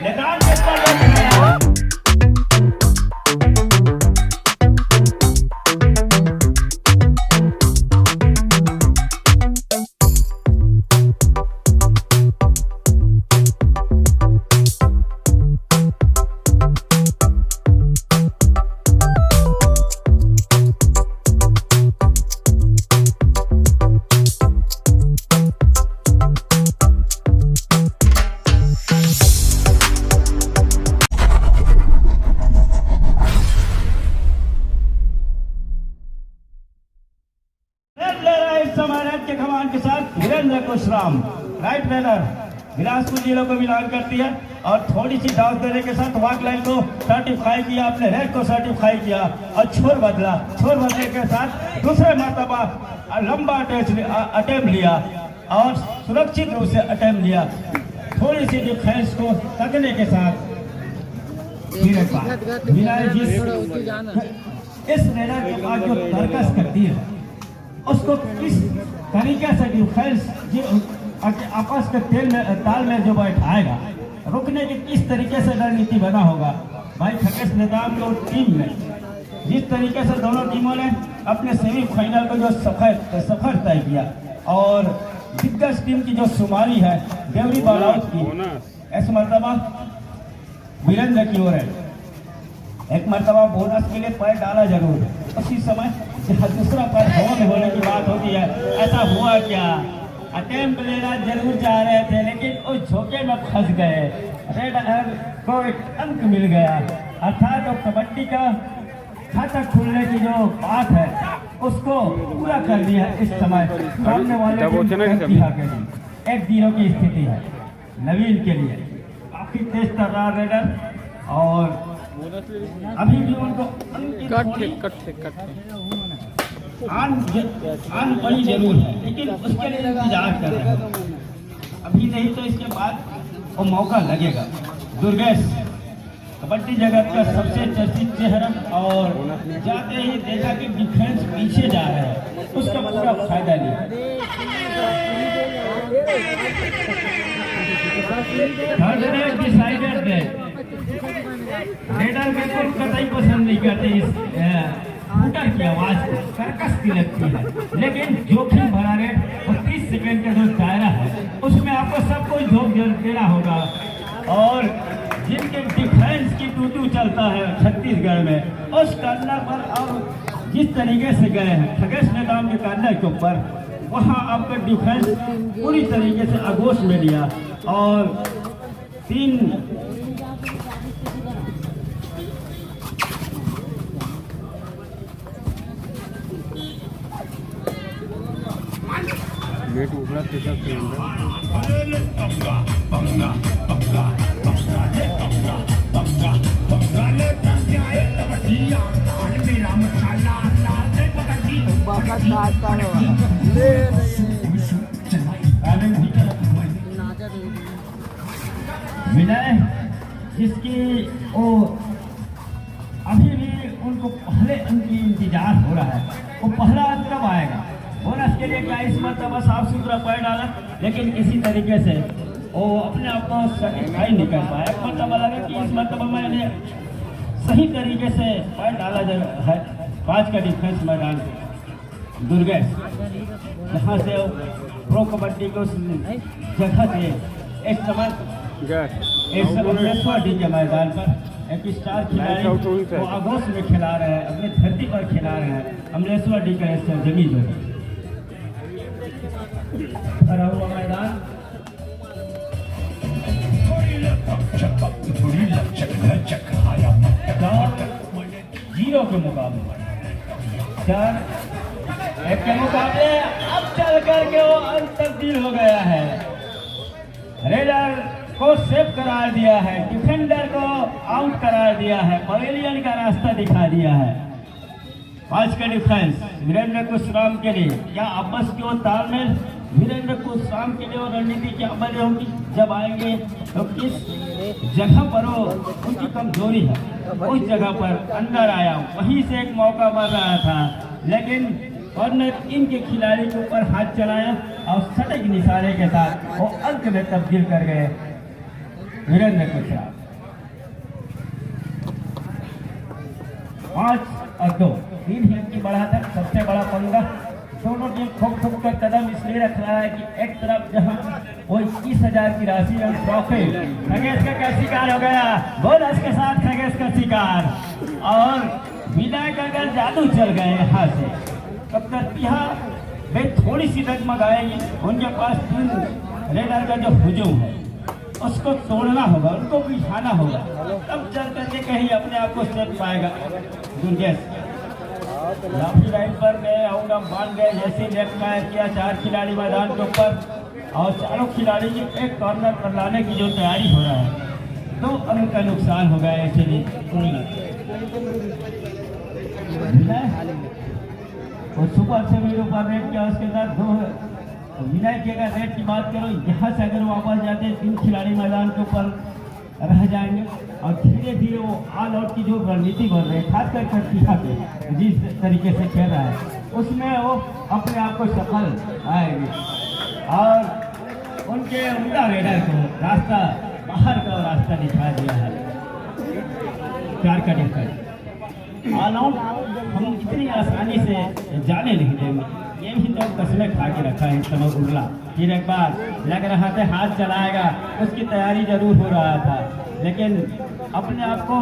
मैदान के ऊपर लेके आया। के कमान के साथ वीरेंद्र कुशराम राइट रनर बिलासपुर जिलों को बिलोंग करती है और थोड़ी सी दाव देने के साथ वॉक लाइन को सर्टिफाई किया, अपने रेड को सर्टिफाई किया और छोर बदलने के साथ दूसरे मर्तबा लंबा अटेम्प्ट लिया और सुरक्षित रूप से अटेम्प्ट लिया। थोड़ी सी डिफेंस को तकने के साथ इस रेडर के बाद जो तर्कस करती है उसको किस तरीके से डिफेंस आपस के ताल में जो बैठाएगा, रुकने की किस तरीके से रणनीति बना होगा। भाई खगेश निजाम की टीम में जिस तरीके से दोनों टीमों ने अपने सेमीफाइनल को जो सफर तय किया और दिग्गज टीम की जो शुमारी है देवरी बालावत की, इस मरतबा वीरेंद्र की ओर है। एक मरतबा बोनस के लिए पैर डाला जरूर है, उसी समय दूसरा पैर हवा में होने की बात होती है। ऐसा हुआ क्या, अटेम्प्ट लेना जरूर चाह रहे थे लेकिन उस झोंके में फंस गए। रेड को एक अंक मिल गया, अर्थात तो कबड्डी का खाता खुलने की जो बात है उसको पूरा कर दिया। इस समय सामने वाले 1-0 की स्थिति है नवीन के लिए। काफी तेज तर्रार रेडर और अभी भी उनको आन बड़ी जरूर है लेकिन उसके लिए इंतजार कर रहे हैं। अभी नहीं तो इसके बाद वो मौका लगेगा। दुर्गेश कबड्डी जगत का सबसे चर्चित चेहरा और जाते ही देखा कि डिफेंस पीछे जा रहे हैं, उसका पूरा फायदा लिया। डिसाइडेड रेडर बिल्कुल कतई पसंद नहीं करते इस फुटर की आवाज को, कर्कश की लगती है, लेकिन जोखिम भरा रेड 30 सेकंड का जो दायरा है उसमें आपको सब कुछ झोंक देना होगा। और जिनके डिफेंस की टूटू चलता है छत्तीसगढ़ में, उस कर्नर पर और जिस तरीके से गए हैं खगेश निजाम के कर्नर के ऊपर, वहाँ आपका डिफेंस पूरी तरीके से आगोश में लिया और 3 गेट उखड़ा कैसा विनय जिसकी वो अभी भी उनको पहले उनकी इंतजार हो रहा है, वो पहला अंक कब आएगा। बोनस के लिए क्या इस मरतबा साफ सुथरा पैर डाला लेकिन किसी तरीके से वो अपने आप को सेटिस्फाई नहीं कर पाया। एक मरतबा लगा कि इस मरतबा मैंने सही तरीके से पैर डाला है। 5 का डिफेंस मैदान दुर्गेश जहाँ से प्रो कबड्डी को जगह थे एक समय अमलेश्वर डी के मैदान पर एक स्टार खिलाड़ी वो आगोश में खिला रहे हैं, अपनी धरती पर खिला रहे हैं। अमलेश्वर डी का जमीन जो भरा हुआ मैदान जीरो के मुकाबले 4-1 के मुकाबले अब चल करके वो अंत तब्दील हो गया है। रेडर को सेव करार दिया है, डिफेंडर को आउट करार दिया है, पवेलियन का रास्ता दिखा दिया है। 5 का डिफेंस वीरेंद्र कुशराम के लिए, क्या आपस की वो तालमेल वीरेंद्र कुशराम के लिए और रणनीति क्या बने होगी जब आएंगे तो किस जगह पर वो उनकी कमजोरी है उस जगह पर अंदर आया, वहीं से एक मौका बन रहा था लेकिन कॉर्नर इनके खिलाड़ी के ऊपर हाथ चलाया और सटीक निशाने के साथ वो अंक में तब्दील कर गए। वीरेंद्र के खिलाफ। 5-2 3 हिट की बढ़ाकर सबसे बड़ा पंगा। दोनों टीम ठोक ठोक कर कदम इसलिए रख रहा है कि एक तरफ जहां वो 21,000 की राशि और ट्रॉफी, खगेश का शिकार हो गया, बोनस के साथ खगेश का शिकार। और विनायक अगर जादू चल गए यहाँ से तब प्रतिहा वे थोड़ी सी डगमगाएंगी। उनके पास 3 रेडर का जो हुजूम है उसको तोड़ना होगा, उनको बिठाना होगा, तब चल करके कहीं अपने आप को सेफ पाएगा दुर्गेश। लाठी लाइन पर मैं आऊँगा, मान गए जैसे लेफ्ट फायर किया 4 खिलाड़ी मैदान के ऊपर और चारों खिलाड़ी की एक कॉर्नर पर लाने की जो तैयारी हो रहा है। 2 अंक का नुकसान हो गया इसलिए और सुपर से भी ऊपर रेट किया, उसके साथ 2 विनय की अगर रेट की बात करो यहाँ से अगर वापस जाते हैं 3 खिलाड़ी मैदान के ऊपर रह जाएंगे और धीरे धीरे वो ऑल आउट की जो रणनीति बन रही है खासकर प्रतिभा के जिस तरीके से खेल रहा है उसमें वो अपने आप को सफल आएंगे और उनके उनका रेडर को रास्ता बाहर का रास्ता दिखा दिया है। 4 का डिफरेंस ऑल आउट हम इतनी आसानी से जाने नहीं देंगे। ये भी तो कसमें खा के रखा है इस समय उड़ला। फिर एक बार लग रहा था हाथ चलाएगा, उसकी तैयारी जरूर हो रहा था, लेकिन अपने आप को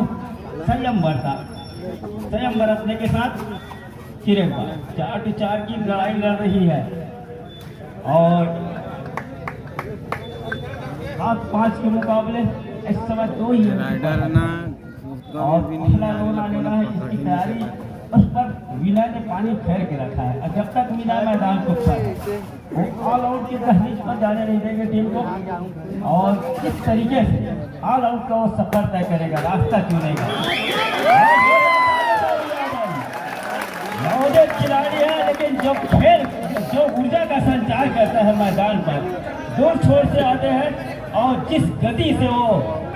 संयम बरतने के साथ फिर एक बार 4-4 की लड़ाई लड़ रही है और 7-5 के मुकाबले इस समय 2 ही और पहला लोन आने वाला है। इसकी तैयारी उस पर विनय ने पानी फेर के रखा है और जब तक विनय मैदान को वो ऑल आउट की दहलीज पर जाने नहीं देंगे टीम को और इस तरीके से ऑल आउट का वो सफर तय करेगा, रास्ता चुनेगा। नवोदित खिलाड़ी है लेकिन जो ऊर्जा का संचार करता है मैदान पर, दूर छोर से आते हैं और जिस गति से वो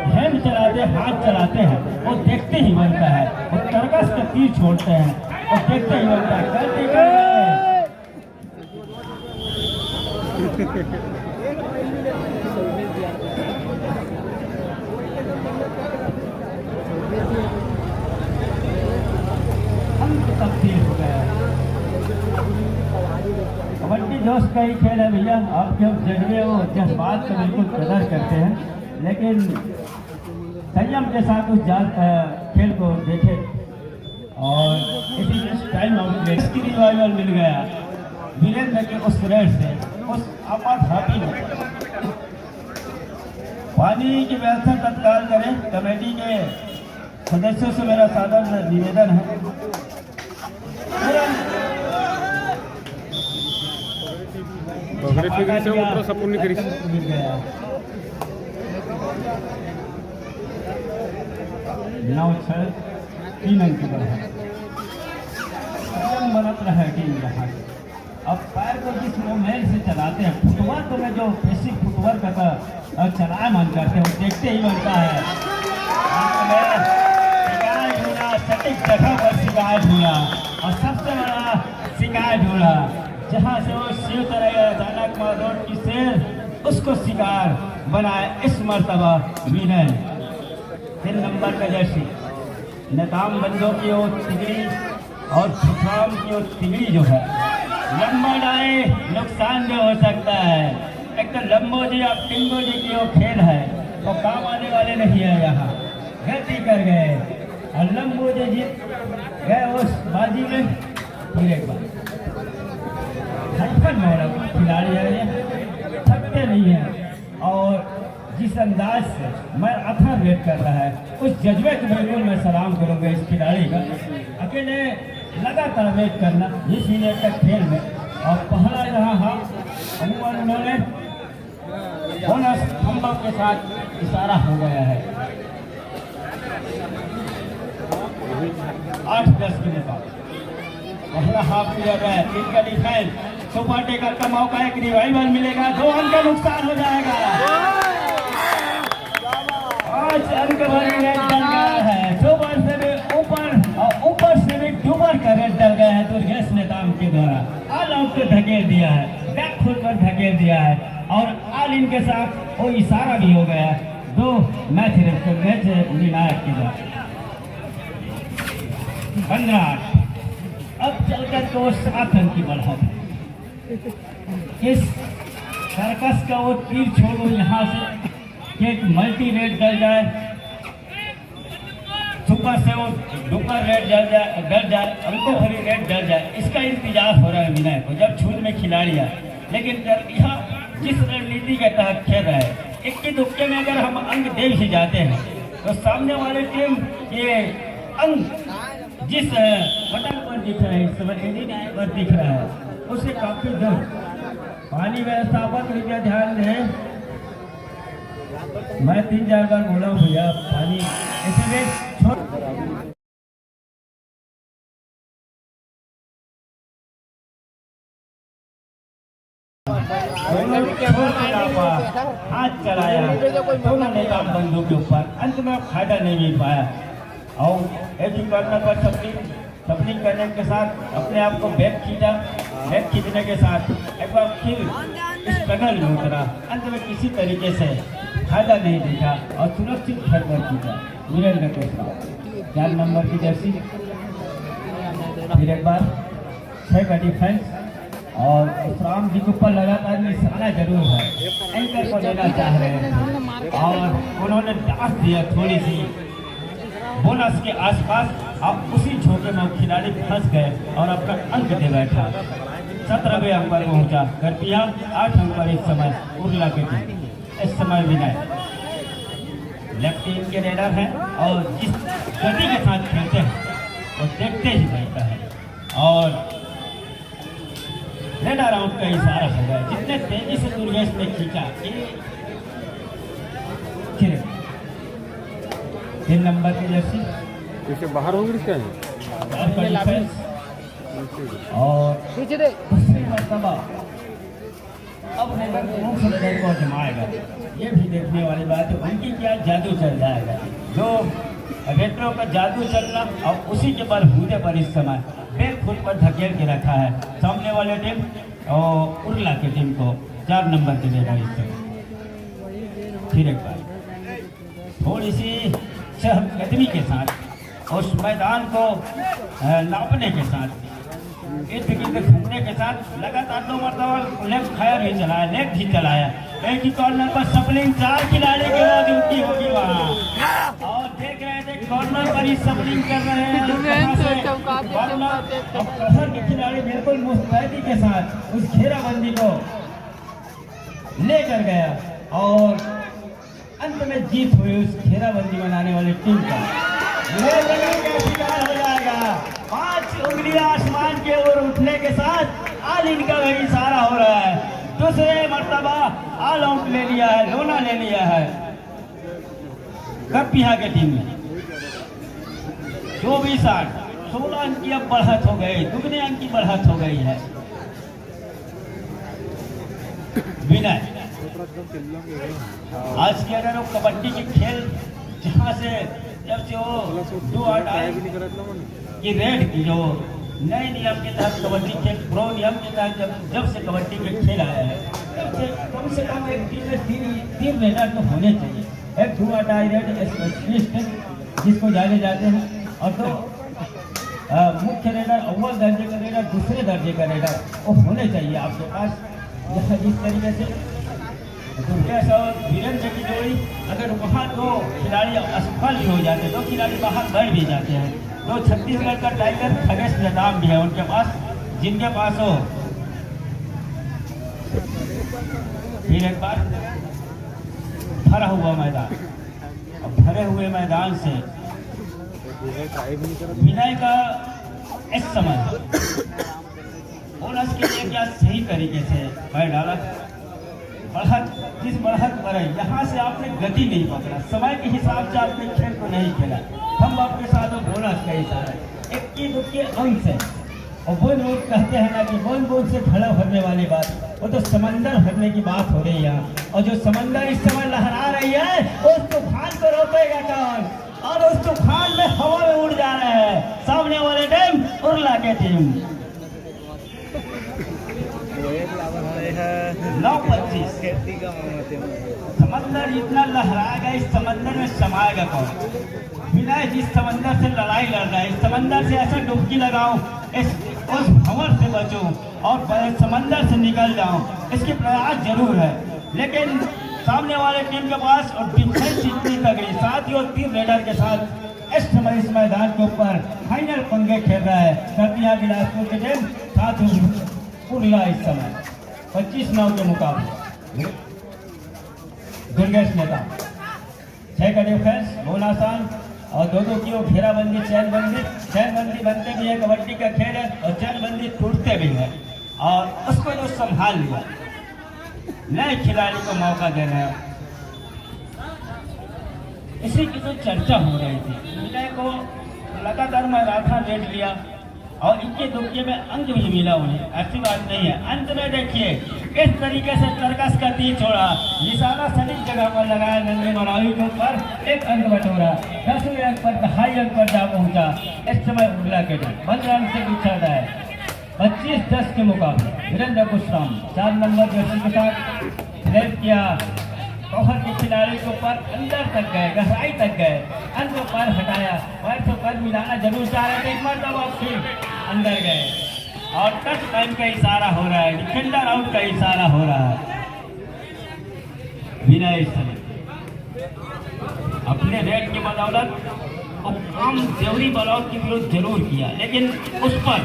हैंड चलाते हाथ चलाते हैं वो देखते ही बनता है। वो तरकस का तीर छोड़ते हैं और देखते ही बनता है। गलती कर तब्दील हो गया। कबड्डी जोश का ही खेल है भैया। आप जब जज्बे वो जज्बात का बिल्कुल कदर करते हैं, लेकिन संयम के साथ उस खेल को देखे और इसी टाइम आउट में इसकी रिवाइवल मिल गया वीरेंद्र के उस रेड से, उस आपातघाती में। पानी की व्यवस्था तत्काल करें। कमेटी के सदस्यों से मेरा सादर निवेदन है। मिल गया 9-6 3 अंक की बढ़त बनत रहा टीम यहाँ से। अब पैर को जिस मोमेंट से चलाते हैं, फुटवर्क में जो बेसिक फुटवर्क का चलाए मन करते हैं वो देखते ही बनता है। शिकायत ढूंढा, सटीक जगह पर शिकायत ढूंढा और सबसे बड़ा शिकायत ढूंढा जहाँ से वो शिव तरह अचानक माधोट की शेर उसको शिकार बनाए। इस मर्तबा विनय 3 नंबर का जर्सी नकाम बंदों की वो तिगड़ी और सुखाम की वो तिगड़ी जो है लंबा डाले नुकसान जो हो सकता है। एक तो लंबो जी और टिंगो जी की वो खेल है तो काम आने वाले नहीं है। यहाँ गलती कर गए और लंबो जी जीत गए उस बाजी में। फिर एक बार खिलाड़ी है ये, थकते नहीं है और जिस अंदाज से मैं अथर वेट कर रहा है उस जज्बे को बिल्कुल मैं सलाम करूँगा इस खिलाड़ी का। अकेले लगातार वेट करना इस मिनट तक खेल में और पहला रहा हाँ अमूमन उन्होंने बोनस खंभों के साथ इशारा हो गया है। 8-10 के बाद पहला हाफ किया गया। इनका डिफेंस सुपर टेकर का मौका, एक रिवाइवल मिलेगा, 2 अंक का नुकसान हो जाएगा। 5 अंक भरे रेड डल गया है। सुपर से भी ऊपर और ऊपर से भी डूबर का रेड डल गया है दुर्गेश नेताम के द्वारा। ऑल आउट को धकेल दिया है, बैक फुट पर धकेल दिया है और ऑल इन के साथ वो इशारा भी हो गया। 2 मैच निर्णायक की बात 15-8। अब चलकर तो 7 रन की बढ़त है। इस सर्कस का वो तीर छोड़ो यहाँ से कि एक मल्टी रेट डल जाए, सुपर से वो डुपर रेट डल जाए, रिकवरी रेट डल जाए, इसका इंतजार हो रहा है विनय को जब छूट में खिलाड़ी आए। लेकिन जब यहाँ जिस रणनीति के तहत खेल रहे हैं, इक्की दुक्के में अगर हम अंक दे ही जाते हैं तो सामने वाले टीम ये अंक जिस बटन पर दिख रहा है, इस समय पर दिख रहा है, उससे काफी दूर। पानी व्यवस्थापन भैया ध्यान दें, मैं 3-4 बार बोला हूँ भैया पानी इसलिए हाथ चलाया, दोनों ने काम बंदूक के ऊपर, अंत में फायदा नहीं मिल पाया। और एक ही कॉर्नर पर सपनी करने के साथ अपने आप को बैक खींचने के साथ एक बार फिर स्ट्रगल में उतरा, अंत में किसी तरीके से फायदा नहीं दिखा और सुरक्षित घर पर जीता वीरेंद्र के साथ 4 नंबर की जर्सी। फिर एक बार 6 का डिफेंस और राम जी के ऊपर लगातार निशाना जरूर है, एंकर को लेना चाह रहे हैं और उन्होंने डांस दिया थोड़ी सी बोनस के आसपास। अब उसी झोंके में खिलाड़ी फंस गए और अपना अंक दे बैठा। 17वें अंक पर पहुंचा करपिया, 8 अंक पर इस समय उर्ला के टीम। इस समय विनय लेफ्ट टीम के रेडर हैं और जिस गति के साथ खेलते हैं वो देखते ही रहता है और रेडर आउट का इशारा हो गया। जितने तेजी से दुर्गेश ने खींचा, 3 नंबर की जर्सी पीछे बाहर होगी क्या और दूसरी मरतबा अब रेडर को जमाएगा। ये भी देखने वाली बात है, उनकी क्या जादू चल जाएगा। जो रेट्रो का जादू चलना और उसी के बल बूझे पर इस समय बैक फुट पर धकेल के रखा है सामने वाले टीम और उर्ला की टीम को 4 नंबर के रेडर इस समय। फिर एक बार थोड़ी सी चहलकदमी के साथ उस मैदान को नापने के साथ, इर्द गिर्द घूमने के साथ लगातार 2 मरतबा लेफ्ट फायर भी चलाया, लेफ्ट भी चलाया। एक ही कॉर्नर पर सपलिंग 4 खिलाड़ी की मौजूदगी होगी वहाँ और देख रहे थे कॉर्नर पर ही सपलिंग कर रहे हैं। के खिलाड़ी बिल्कुल मुस्तैदी के साथ उस घेराबंदी को लेकर गया और अंत में जीत हुई उस घेराबंदी बनाने वाली टीम का। शिकार हो जाएगा। 5 उंगलियां आसमान के ओर उठने के साथ आल इनका भी इशारा हो रहा है। दूसरे मर्तबा ऑल आउट ले लिया है, लोना ले लिया है कपिया के टीम में। 24-8, 16 अंक की अब बढ़त हो गई, दुगने अंक की बढ़त हो गई है। विनय आज के अगर वो कबड्डी के खेल जहाँ से जब से वो 2 की रेड की जो नए नियम के तहत कबड्डी खेल प्रो नियम के तहत जब से कबड्डी के खेल आया है, तब से कम एक टीम में 3 रेडर तो होने चाहिए। एक 2 रेड स्पेशलिस्ट जिसको जाने जाते हैं और 2 मुख्य रेडर, अव्वल दर्जे का रेडर, दूसरे दर्जे का रेडर वो होने चाहिए आपके पास। यह जिस तरीके से दुर्गेश और वीरेंद्र की जोड़ी, अगर वहाँ 2 खिलाड़ी असफल भी हो जाते, 2 खिलाड़ी बाहर बढ़ भी जाते हैं, तो छत्तीसगढ़ का टाइगर खगेश नदाम भी है उनके पास, जिनके पास हो। फिर एक बार भरा हुआ मैदान, अब भरे हुए मैदान से विनय का इस समय बोनस के लिए क्या सही तरीके से मैं डाला। जिस बढ़त पर है यहाँ से आपने गति नहीं पकड़ा, समय के हिसाब से आपने खेल को नहीं खेला। हम आपके साथ बोनस का इशारा है, 21 अंक से और बोल कहते हैं ना कि बोल से खड़ा भरने वाली बात, वो तो समंदर भरने की बात हो रही है। और जो समंदर इस समय लहरा रही है उस तूफान को रोकेगा कौन, और उस तूफान में हवा में उड़ जा रहे हैं सामने वाले टीम उर्ला के टीम। 9-25 समंदर इतना लहराएगा, इस समंदर में समाएगा कौन? विनय जिस समंदर से लड़ाई लड़ रहा है, इस समंदर से ऐसा डुबकी लगाऊं, उस भंवर से बचूं और समंदर से निकल जाऊं, इसकी प्रयास जरूर है। लेकिन सामने वाले टीम के पास और डिफेंस इतनी तगड़ी, साथियों 3 रेडर के साथ इस समय इस मैदान के ऊपर फाइनल पंगे खेल रहा है दतिया बिलासपुर की टीम, साथियों पुरला इस समय 25-9 के मुकाबले। दुर्गेश नेता 6 का डिफेंस, बहुत आसान और दोनों की वो घेराबंदी, चैनबंदी बनते भी है, कबड्डी का खेल है और चैनबंदी टूटते भी है और उसको जो संभाल लिया, नए खिलाड़ी को मौका दे रहे हैं। इसी की तो चर्चा हो रही थी। विनय को लगातार मैराथन रेड लिया और इनके दुखिए में अंक भी मिला उन्हें, ऐसी बात नहीं है। अंत में देखिए इस तरीके से तरकस का तीर छोड़ा, निशाना सही जगह पर लगाया, नंदी मरावी के ऊपर 1 अंक बटोरा, 10वें अंक पर 2.5 अंक पर जा पहुंचा। इस समय उगला के टीम 15 रन से पिछड़ रहा है 25-10 के मुकाबले। वीरेंद्र कुशराम 4 नंबर जर्सी के साथ रेड किया, कौहर के खिलाड़ी के ऊपर अंदर तक गए, गहराई तक गए, अंत में पैर हटाया, पैर से पैर मिलाना जरूर चाह रहे थे, एक मरतबा फिर अंदर गए और टच टाइम का इशारा हो रहा है, डिफेंडर आउट का इशारा हो रहा है। विनय इस समय अपने रेड की बदौलत काम जरूरी बलौत के विरुद्ध जरूर किया, लेकिन उस पर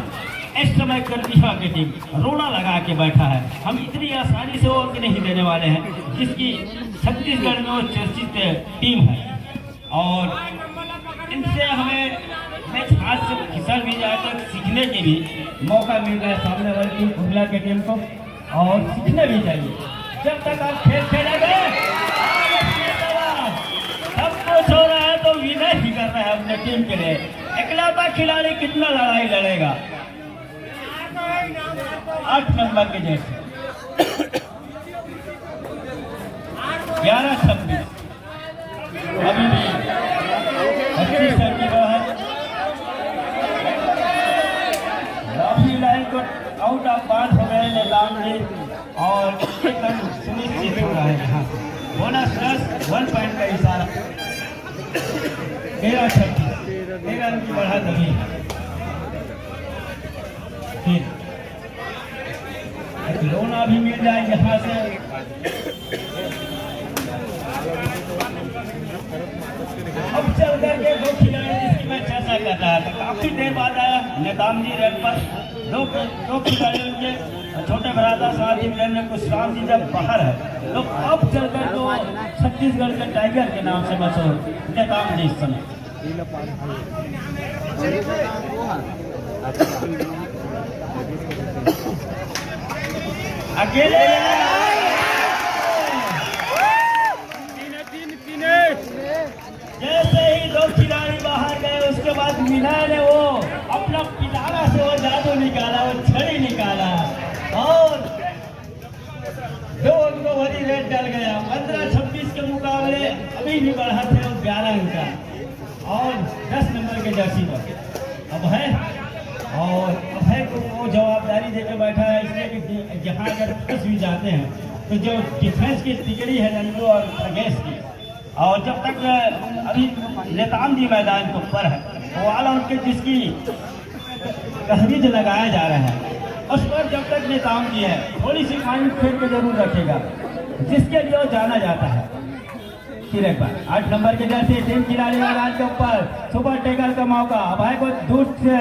इस समय कर्तिहा की टीम रोड़ा लगा के बैठा है। हम इतनी आसानी से वो अंक नहीं देने वाले हैं, जिसकी छत्तीसगढ़ में वो चर्चित टीम है और इनसे हमें मैच हाथ से खिसक भी जाए तो सीखने के भी मौका मिल रहा है सामने वाली टीम उगला की टीम को, और सीखने भी चाहिए। जब तक आप खेल खेलेंगे सब कुछ हो रहा है तो विनय ही कर रहा है अपने टीम के लिए। इकलौता खिलाड़ी कितना लड़ाई लड़ेगा? 8 नंबर के जैसे 11-26 अभी भी 25 रन की बाहर, राफी लाइन को आउट ऑफ बाउंड हो गए निजाम जी और 1 रन सुनिश्चित हो रहा है। यहाँ बोनस प्लस 1 पॉइंट का इशारा। 13 रन की बढ़ा दबी फिर लोना भी मिल जाए यहाँ से। अब चल करके 2 खिलाड़ी जिसकी मैं चर्चा करता था, काफी देर बाद आया निजाम जी रेड पर। 2 खिलाड़ियों के छोटे भ्राता साथी वीरेंद्र कुशराम जी जब बाहर है तो अब चलकर तो छत्तीसगढ़ के टाइगर के नाम से मशहूर निजाम जी इस समय अकेले जैसे ही 2 खिलाड़ी बाहर गए उसके बाद विनय ने वो अपना पिटारा से वो जादू निकाला, वो छड़ी निकाला और 2 अंकों भरी रेड डल गया। 15-26 के मुकाबले अभी भी बढ़ा थे 11 अंक का और 10 नंबर के जर्सी पर अब है और अभय को वो जवाबदारी देकर बैठा है, इसलिए कि जहाँ अगर फंस भी जाते हैं तो जो डिफेंस की तिकड़ी है नंदू और खगेश की, और जब तक अभी नेताम जी मैदान के ऊपर है वो आल आउट के जिसकी तहरीज लगाया जा रहा है उस पर जब तक नेताम जी है थोड़ी सी माइंड फेर के जरूर रखेगा, जिसके लिए वो जाना जाता है। फिर एक बार 8 नंबर के जैसे 3 खिलाड़ी मैदान के ऊपर सुपर टेकर का मौका, भाई को दूर से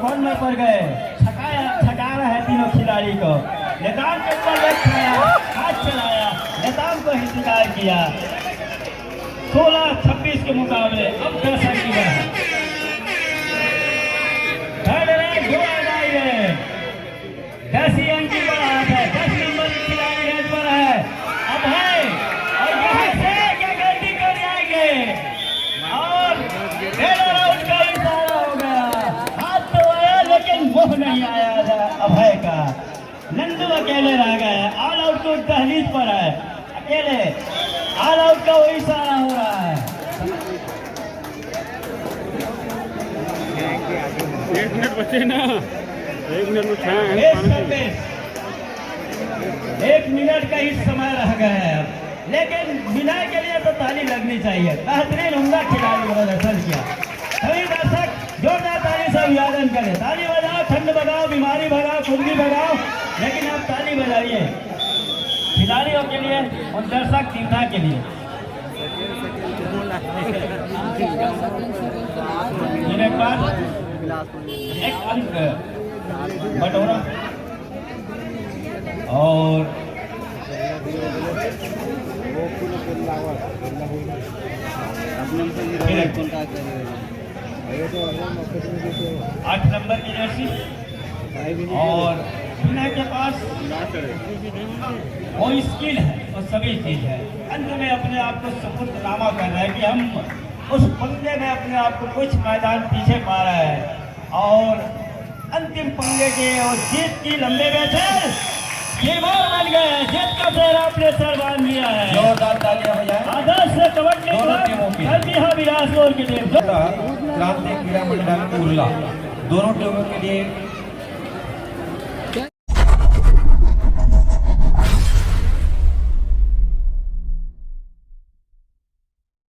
कॉर्नर पर गए, छका रहा है तीनों खिलाड़ी को, नेताम के ऊपर हाथ चलाया, नेताम को ही शिकार किया। 16-26 के मुकाबले अब 10 अंक की बढ़ा। थर्ड रैंक घोड़ा है 10 ही अंक की बढ़ा है। 10 नंबर खिलाड़ी रेड पर है अब है और यहाँ से क्या गलती कर जाएंगे और टेलर आउट का इशारा हो गया। हाथ तो आया लेकिन मुंह नहीं आया अभय का। नंदू अकेले रह गए, ऑल आउट को दहलीज पर है अकेले, ऑल आउट का वो इशारा हो रहा है। 1 मिनट बचे ना, 1 मिनट में 1 मिनट का ही समय रह गया है। लेकिन विनय के लिए तो ताली लगनी चाहिए। बेहतरीन उम्दा खिलाड़ी को प्रदर्शन किया। सभी दर्शक जोरदार ताली से अभिवादन करें। ताली बजाओ, ठंड भगाओ, बीमारी भगाओ, खुद भी भगाओ, लेकिन आप ताली बजाइए खिलाड़ियों के लिए और दर्शक तीर्था के लिए। एक बार एक अंक बटोरा और आठ नंबर की जर्सी और विनय के पास वो स्किल है और सभी चीज है। अंत में अपने आप को सबूतनामा कर रहा है कि हम उस पंगे में अपने आप को कुछ मैदान पीछे पा रहा है और अंतिम पंगे के और जीत की लंबे में थे गिरबार बन गए। जीत का चेहरा अपने सर बांध लिया है। जोरदार तालियां बजाएं। आदर्श से कबड्डी दोनों टीमों की। बिलासपुर की टीम क्रांति क्रीड़ा मंडल उर्ला दोनों टीमों के लिए